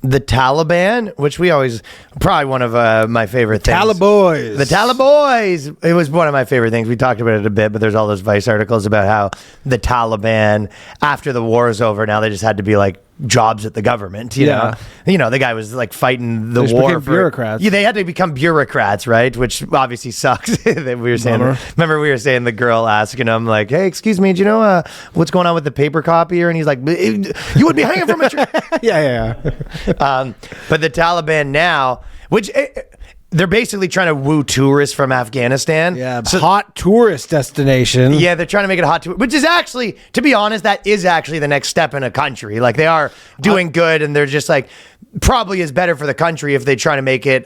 the Taliban, which we always, probably one of my favorite things. Taliboys. The Taliboys. It was one of my favorite things. We talked about it a bit, but there's all those Vice articles about how the Taliban, after the war is over, now they just had to be like jobs at the government. You know, the guy was like fighting the war for bureaucrats. Yeah, they had to become bureaucrats, right? Which obviously sucks. We were saying. Remember, we were saying the girl asking him like, "Hey, excuse me, do you know what's going on with the paper copier?" And he's like, "You would be hanging from a tree." yeah. But the Taliban now, which they're basically trying to woo tourists from Afghanistan. Yeah, so, hot tourist destination. Yeah, they're trying to make it a hot tourist, which is actually, to be honest, that is actually the next step in a country. Like, they are doing good, and they're just like, probably is better for the country if they try to make it,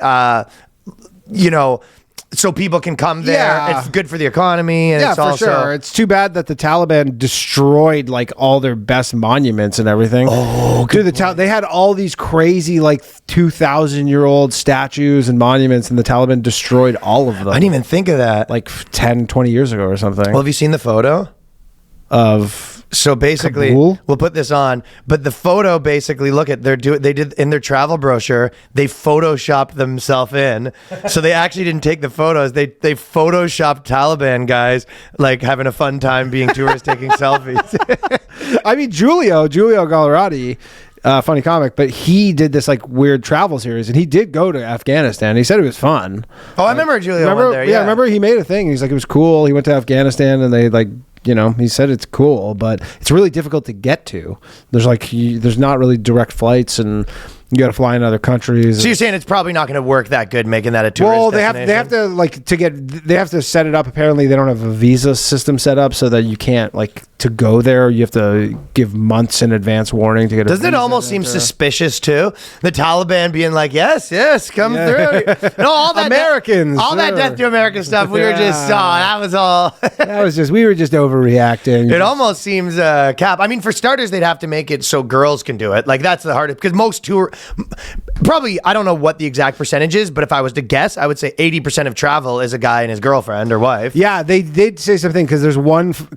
so people can come there. Yeah. It's good for the economy. And it's also, sure. It's too bad that the Taliban destroyed like all their best monuments and everything. Oh, dude, they had all these crazy like 2,000-year-old statues and monuments, and the Taliban destroyed all of them. I didn't even think of that. Like 10, 20 years ago or something. Well, have you seen the photo of? So basically, Kabul? We'll put this on, but the photo basically, look at they did in their travel brochure, they photoshopped themselves in. So they actually didn't take the photos. They photoshopped Taliban guys like having a fun time being tourists taking selfies. I mean, Giulio Gallerati, funny comic, but he did this like weird travel series, and he did go to Afghanistan. He said it was fun. Oh, I remember Giulio went there. Yeah, I remember he made a thing. He's like, it was cool. He went to Afghanistan, and they like, he said it's cool, but it's really difficult to get to. There's there's not really direct flights, and you got to fly in other countries. So you're saying it's probably not going to work that good making that a tourist destination? They have to set it up. Apparently, they don't have a visa system set up so that you can't to go there. You have to give months in advance warning to get. Doesn't it almost seem suspicious too? The Taliban being like, yes, come through. No, all that Americans, that death to America stuff. We were just that was all. We were just overreacting. It almost seems cap. I mean, for starters, they'd have to make it so girls can do it. Like that's the hardest because most probably, I don't know what the exact percentage is, but if I was to guess, I would say 80% of travel is a guy and his girlfriend or wife. Yeah, they did say something because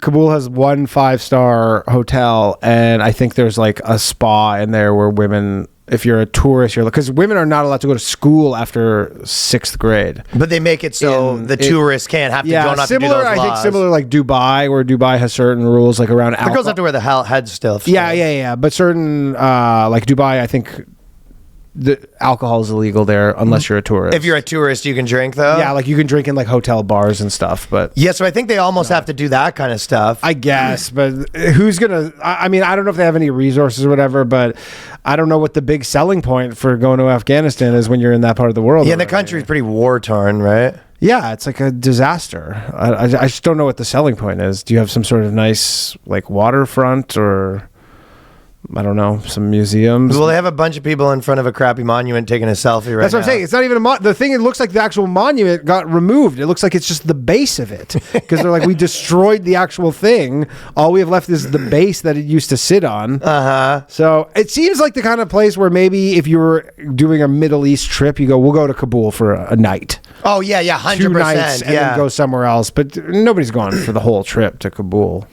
Kabul has one 5-star hotel, and I think there's like a spa in there where women, if you're a tourist, because women are not allowed to go to school after 6th grade. But they make it so tourists can't have to go not to do those laws. I think similar like Dubai, where Dubai has certain rules like around alcohol. The girls have to wear the head stuff. Yeah. But certain like Dubai, I think the alcohol is illegal there unless you're a tourist. If you're a tourist, you can drink though. Yeah, like you can drink in like hotel bars and stuff. But yeah, so I think they almost have to do that kind of stuff. I guess, but who's gonna? I mean, I don't know if they have any resources or whatever, but I don't know what the big selling point for going to Afghanistan is when you're in that part of the world. Yeah, and the country's pretty war torn, right? Yeah, it's like a disaster. I just don't know what the selling point is. Do you have some sort of nice like waterfront or? I don't know, some museums. Well, they have a bunch of people in front of a crappy monument taking a selfie right now. That's what I'm saying. It's not even the thing. It looks like the actual monument got removed. It looks like it's just the base of it because they're like, we destroyed the actual thing. All we have left is the base that it used to sit on. So it seems like the kind of place where maybe if you were doing a Middle East trip, you go, we'll go to Kabul for a night. Oh, yeah, 100%. 2 nights and then go somewhere else. But nobody's gone for the whole trip to Kabul.